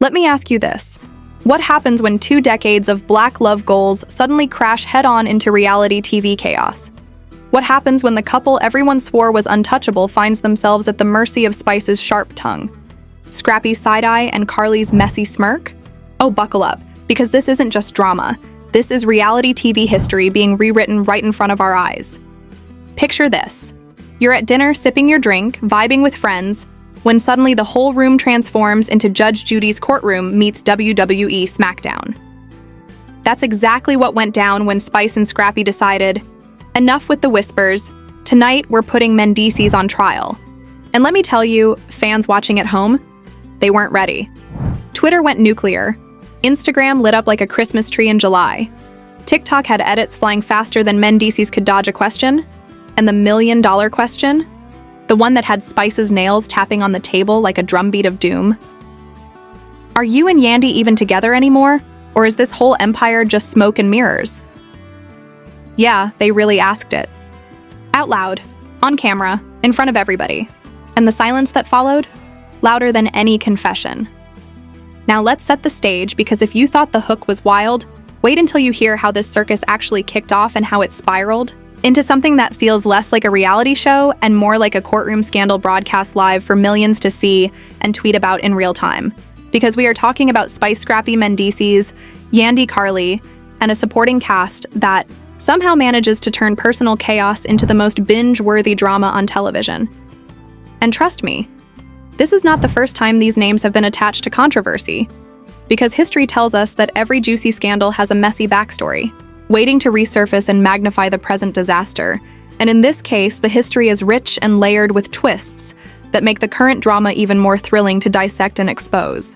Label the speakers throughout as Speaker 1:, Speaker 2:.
Speaker 1: Let me ask you this. What happens when 2 decades of black love goals suddenly crash head-on into reality TV chaos? What happens when the couple everyone swore was untouchable finds themselves at the mercy of Spice's sharp tongue? Scrappy's side-eye and Carly's messy smirk? Oh, buckle up, because this isn't just drama. This is reality TV history being rewritten right in front of our eyes. Picture this. You're at dinner sipping your drink, vibing with friends, when suddenly the whole room transforms into Judge Judy's courtroom meets WWE SmackDown. That's exactly what went down when Spice and Scrappy decided, enough with the whispers, tonight we're putting Mendeecees on trial. And let me tell you, fans watching at home, they weren't ready. Twitter went nuclear. Instagram lit up like a Christmas tree in July. TikTok had edits flying faster than Mendeecees could dodge a question. And the $1 million question? The one that had Spice's nails tapping on the table like a drumbeat of doom. Are you and Yandy even together anymore? Or is this whole empire just smoke and mirrors? Yeah, they really asked it. Out loud, on camera, in front of everybody. And the silence that followed? Louder than any confession. Now let's set the stage, because if you thought the hook was wild, wait until you hear how this circus actually kicked off and how it spiraled into something that feels less like a reality show and more like a courtroom scandal broadcast live for millions to see and tweet about in real time. Because we are talking about Spice, Scrappy, Mendeecees, Yandy, Carly, and a supporting cast that somehow manages to turn personal chaos into the most binge-worthy drama on television. And trust me, this is not the first time these names have been attached to controversy, because history tells us that every juicy scandal has a messy backstory, waiting to resurface and magnify the present disaster. And in this case, the history is rich and layered with twists that make the current drama even more thrilling to dissect and expose.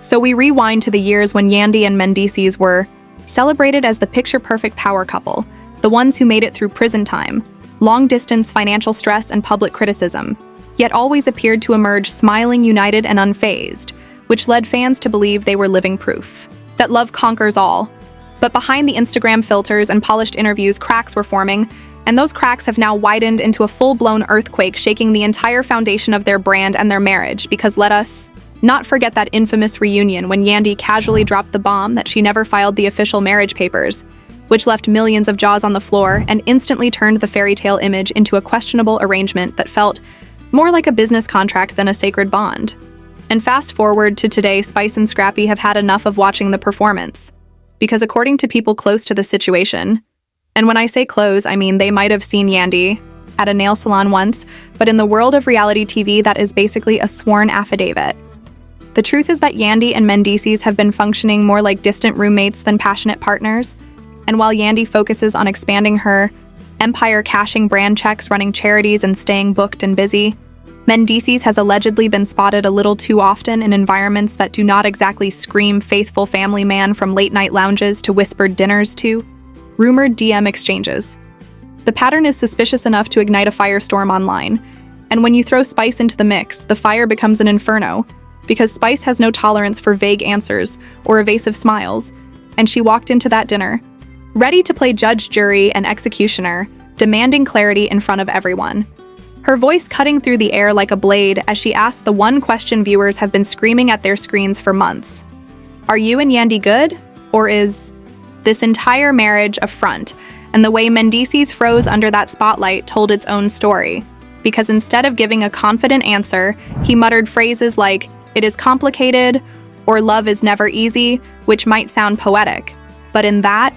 Speaker 1: So we rewind to the years when Yandy and Mendeecees were celebrated as the picture-perfect power couple, the ones who made it through prison time, long-distance financial stress and public criticism, yet always appeared to emerge smiling, united, and unfazed, which led fans to believe they were living proof that love conquers all. But behind the Instagram filters and polished interviews, cracks were forming, and those cracks have now widened into a full-blown earthquake, shaking the entire foundation of their brand and their marriage. Because let us not forget that infamous reunion when Yandy casually dropped the bomb that she never filed the official marriage papers, which left millions of jaws on the floor and instantly turned the fairy tale image into a questionable arrangement that felt more like a business contract than a sacred bond. And fast forward to today, Spice and Scrappy have had enough of watching the performance. Because according to people close to the situation, and when I say close, I mean they might have seen Yandy at a nail salon once, but in the world of reality TV, that is basically a sworn affidavit. The truth is that Yandy and Mendeecees have been functioning more like distant roommates than passionate partners, and while Yandy focuses on expanding her empire, cashing brand checks, running charities, and staying booked and busy, Mendeecees has allegedly been spotted a little too often in environments that do not exactly scream faithful family man, from late-night lounges to whispered dinners to rumored DM exchanges. The pattern is suspicious enough to ignite a firestorm online, and when you throw Spice into the mix, the fire becomes an inferno, because Spice has no tolerance for vague answers or evasive smiles, and she walked into that dinner ready to play judge, jury, and executioner, demanding clarity in front of everyone. Her voice cutting through the air like a blade as she asked the one question viewers have been screaming at their screens for months. Are you and Yandy good? Or is this entire marriage a front? And the way Mendeecees froze under that spotlight told its own story. Because instead of giving a confident answer, he muttered phrases like, "It is complicated," or "love is never easy," which might sound poetic. But in that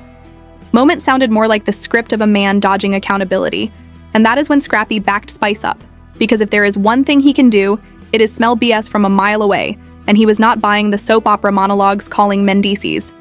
Speaker 1: moment sounded more like the script of a man dodging accountability. And that is when Scrappy backed Spice up, because if there is one thing he can do, it is smell BS from a mile away, and he was not buying the soap opera monologues calling Mendeecees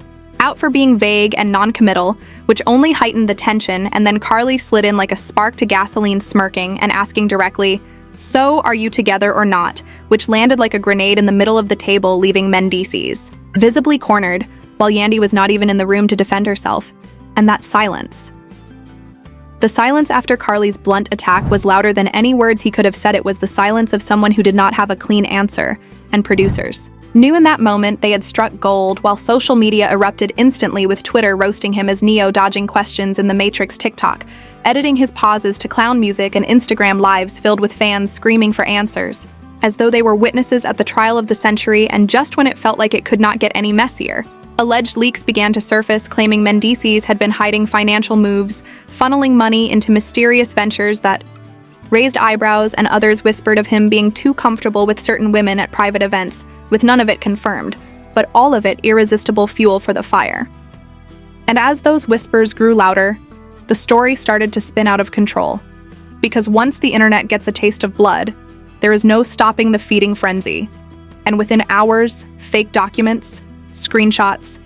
Speaker 1: out for being vague and non-committal, which only heightened the tension. And then Carly slid in like a spark to gasoline, smirking and asking directly, "So, are you together or not?" which landed like a grenade in the middle of the table, leaving Mendeecees visibly cornered, while Yandy was not even in the room to defend herself. And that silence. The silence after Carly's blunt attack was louder than any words he could have said. It was the silence of someone who did not have a clean answer, and producers knew in that moment they had struck gold, while social media erupted instantly, with Twitter roasting him as Neo dodging questions in the Matrix, TikTok editing his pauses to clown music, and Instagram lives filled with fans screaming for answers. as though they were witnesses at the trial of the century, and just when it felt like it could not get any messier. Alleged leaks began to surface, claiming Mendeecees had been hiding financial moves, funneling money into mysterious ventures that raised eyebrows, and others whispered of him being too comfortable with certain women at private events, with none of it confirmed, but all of it irresistible fuel for the fire. And as those whispers grew louder, the story started to spin out of control. Because once the internet gets a taste of blood, there is no stopping the feeding frenzy. And within hours, fake documents, screenshots,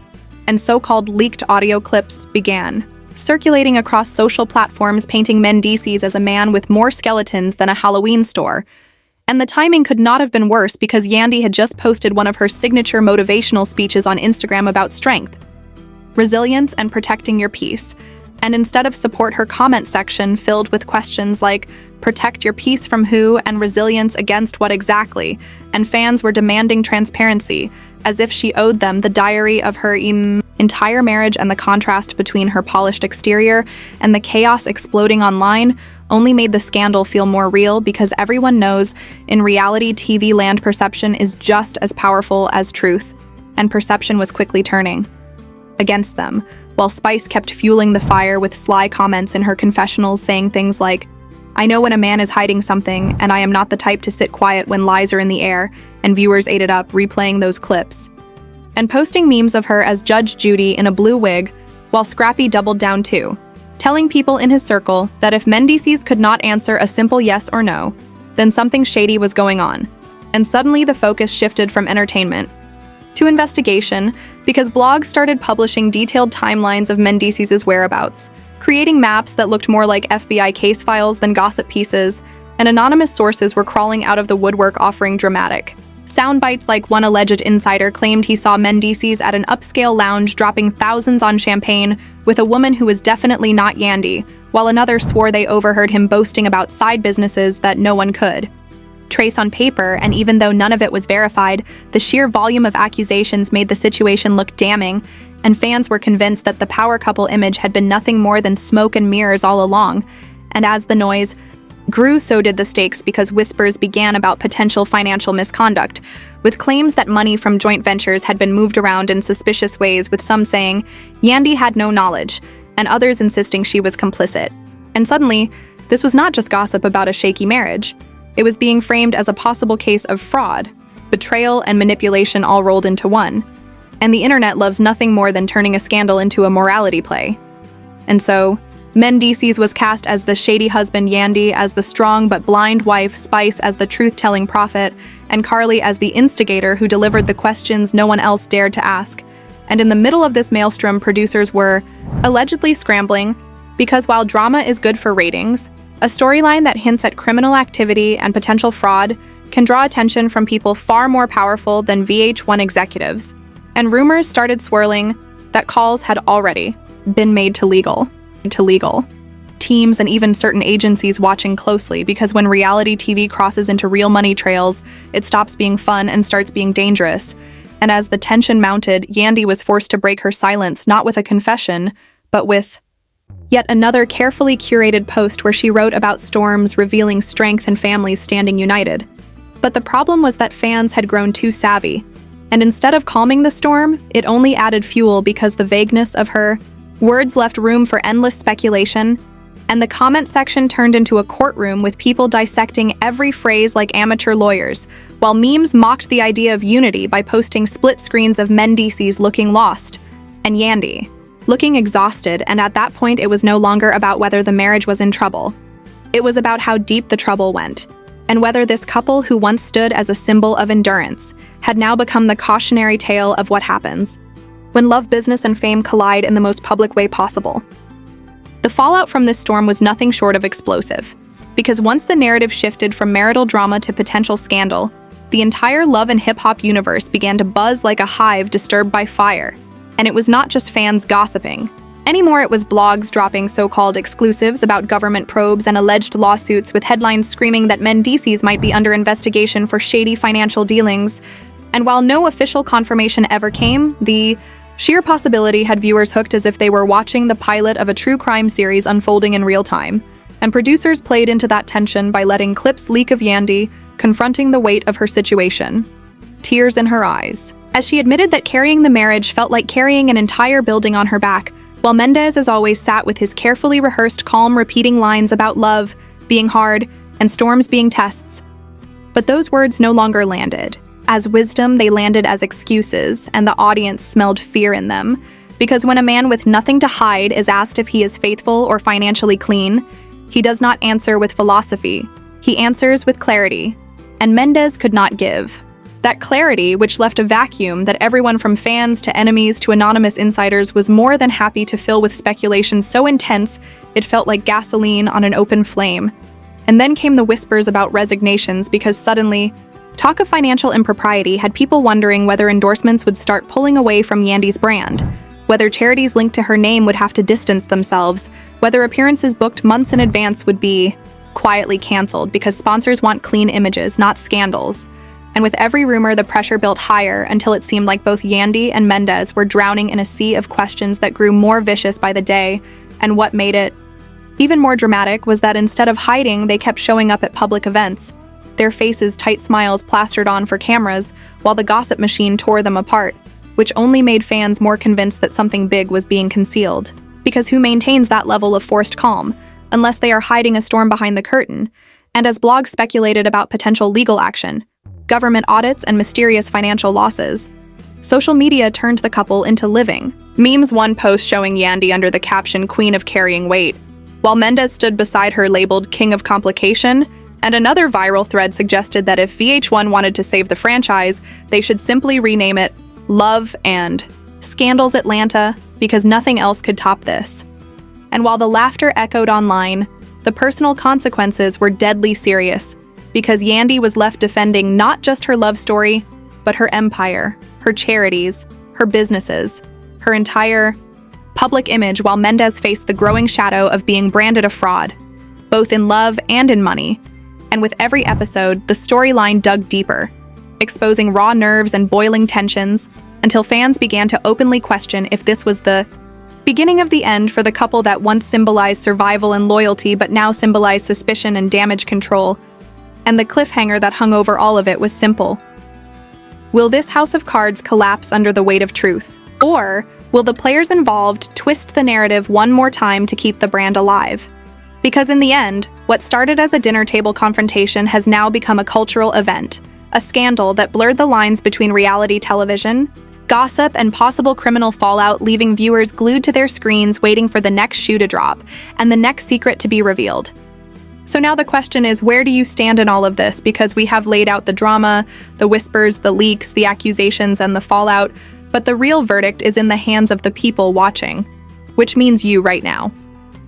Speaker 1: and so-called leaked audio clips began, circulating across social platforms, painting Mendeecees as a man with more skeletons than a Halloween store. And the timing could not have been worse, because Yandy had just posted one of her signature motivational speeches on Instagram about strength, resilience, and protecting your peace. And instead of support, her comment section filled with questions like, protect your peace from who, and resilience against what exactly? And fans were demanding transparency, as if she owed them the diary of her entire marriage. And the contrast between her polished exterior and the chaos exploding online only made the scandal feel more real, because everyone knows in reality TV land perception is just as powerful as truth, and perception was quickly turning against them, while Spice kept fueling the fire with sly comments in her confessionals, saying things like, I know when a man is hiding something, and I am not the type to sit quiet when lies are in the air, and viewers ate it up, replaying those clips, and posting memes of her as Judge Judy in a blue wig, while Scrappy doubled down too, telling people in his circle that if Mendeecees could not answer a simple yes or no, then something shady was going on. And suddenly the focus shifted from entertainment to investigation, because blogs started publishing detailed timelines of Mendeecees' whereabouts, creating maps that looked more like FBI case files than gossip pieces, and anonymous sources were crawling out of the woodwork offering dramatic sound bites. Like one alleged insider claimed he saw Mendeecees at an upscale lounge dropping thousands on champagne with a woman who was definitely not Yandy, while another swore they overheard him boasting about side businesses that no one could trace on paper. And even though none of it was verified, the sheer volume of accusations made the situation look damning, and fans were convinced that the power couple image had been nothing more than smoke and mirrors all along. And as the noise grew, so did the stakes, because whispers began about potential financial misconduct, with claims that money from joint ventures had been moved around in suspicious ways, with some saying Yandy had no knowledge, and others insisting she was complicit. And suddenly, this was not just gossip about a shaky marriage. It was being framed as a possible case of fraud, betrayal, and manipulation all rolled into one. And the internet loves nothing more than turning a scandal into a morality play. And so, Mendeecees was cast as the shady husband, Yandy as the strong but blind wife, Spice as the truth-telling prophet, and Carly as the instigator who delivered the questions no one else dared to ask. And in the middle of this maelstrom, producers were allegedly scrambling, because while drama is good for ratings, a storyline that hints at criminal activity and potential fraud can draw attention from people far more powerful than VH1 executives. And rumors started swirling that calls had already been made to legal teams and even certain agencies watching closely, because when reality TV crosses into real money trails, it stops being fun and starts being dangerous. And as the tension mounted, Yandy was forced to break her silence, not with a confession, but with yet another carefully curated post where she wrote about storms, revealing strength and families standing united. But the problem was that fans had grown too savvy, and instead of calming the storm, it only added fuel, because the vagueness of her words left room for endless speculation, and the comment section turned into a courtroom with people dissecting every phrase like amateur lawyers, while memes mocked the idea of unity by posting split screens of Mendeecees looking lost and Yandy looking exhausted. And at that point, it was no longer about whether the marriage was in trouble. It was about how deep the trouble went, and whether this couple, who once stood as a symbol of endurance, had now become the cautionary tale of what happens when love, business, and fame collide in the most public way possible. The fallout from this storm was nothing short of explosive, because once the narrative shifted from marital drama to potential scandal, the entire love and hip-hop universe began to buzz like a hive disturbed by fire. And it was not just fans gossiping. Anymore, it was blogs dropping so-called exclusives about government probes and alleged lawsuits, with headlines screaming that Mendeecees might be under investigation for shady financial dealings. And while no official confirmation ever came, the sheer possibility had viewers hooked as if they were watching the pilot of a true crime series unfolding in real time. And producers played into that tension by letting clips leak of Yandy confronting the weight of her situation, tears in her eyes, as she admitted that carrying the marriage felt like carrying an entire building on her back, while Mendeecees as always sat with his carefully rehearsed calm repeating lines about love being hard and storms being tests. But those words no longer landed. As wisdom, they landed as excuses, and the audience smelled fear in them, because when a man with nothing to hide is asked if he is faithful or financially clean, he does not answer with philosophy. He answers with clarity, and Mendeecees could not give. That clarity, which left a vacuum that everyone from fans to enemies to anonymous insiders was more than happy to fill with speculation so intense it felt like gasoline on an open flame. And then came the whispers about resignations because suddenly, talk of financial impropriety had people wondering whether endorsements would start pulling away from Yandy's brand, whether charities linked to her name would have to distance themselves, whether appearances booked months in advance would be quietly canceled because sponsors want clean images, not scandals. And with every rumor, the pressure built higher until it seemed like both Yandy and Mendeecees were drowning in a sea of questions that grew more vicious by the day. And what made it even more dramatic was that instead of hiding, they kept showing up at public events, their faces tight smiles plastered on for cameras, while the gossip machine tore them apart, which only made fans more convinced that something big was being concealed. Because who maintains that level of forced calm, unless they are hiding a storm behind the curtain? And as blogs speculated about potential legal action, government audits, and mysterious financial losses, social media turned the couple into living memes. One post showing Yandy under the caption "Queen of Carrying Weight," while Mendeecees stood beside her labeled "King of Complication," and another viral thread suggested that if VH1 wanted to save the franchise, they should simply rename it Love and Scandals Atlanta, because nothing else could top this. And while the laughter echoed online, the personal consequences were deadly serious, because Yandy was left defending not just her love story, but her empire, her charities, her businesses, her entire public image, while Mendeecees faced the growing shadow of being branded a fraud, both in love and in money. And with every episode, the storyline dug deeper, exposing raw nerves and boiling tensions, until fans began to openly question if this was the beginning of the end for the couple that once symbolized survival and loyalty but now symbolized suspicion and damage control. And the cliffhanger that hung over all of it was simple. Will this house of cards collapse under the weight of truth? Or will the players involved twist the narrative one more time to keep the brand alive? Because in the end, what started as a dinner table confrontation has now become a cultural event, a scandal that blurred the lines between reality television, gossip, and possible criminal fallout, leaving viewers glued to their screens waiting for the next shoe to drop and the next secret to be revealed. So now the question is, where do you stand in all of this? Because we have laid out the drama, the whispers, the leaks, the accusations, and the fallout, but the real verdict is in the hands of the people watching, which means you right now.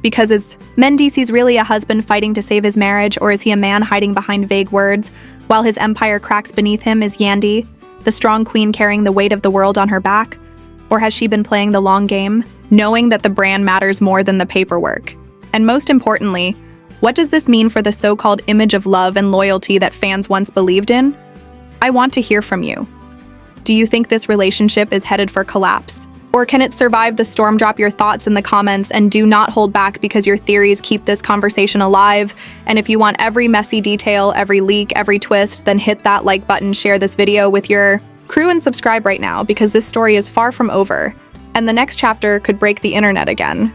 Speaker 1: Because is Mendeecees really a husband fighting to save his marriage, or is he a man hiding behind vague words, while his empire cracks beneath him? Is Yandy the strong queen carrying the weight of the world on her back? Or has she been playing the long game, knowing that the brand matters more than the paperwork? And most importantly, what does this mean for the so-called image of love and loyalty that fans once believed in? I want to hear from you. Do you think this relationship is headed for collapse? Or can it survive the storm? Drop your thoughts in the comments and do not hold back, because your theories keep this conversation alive. And if you want every messy detail, every leak, every twist, then hit that like button, share this video with your crew, and subscribe right now, because this story is far from over. And the next chapter could break the internet again.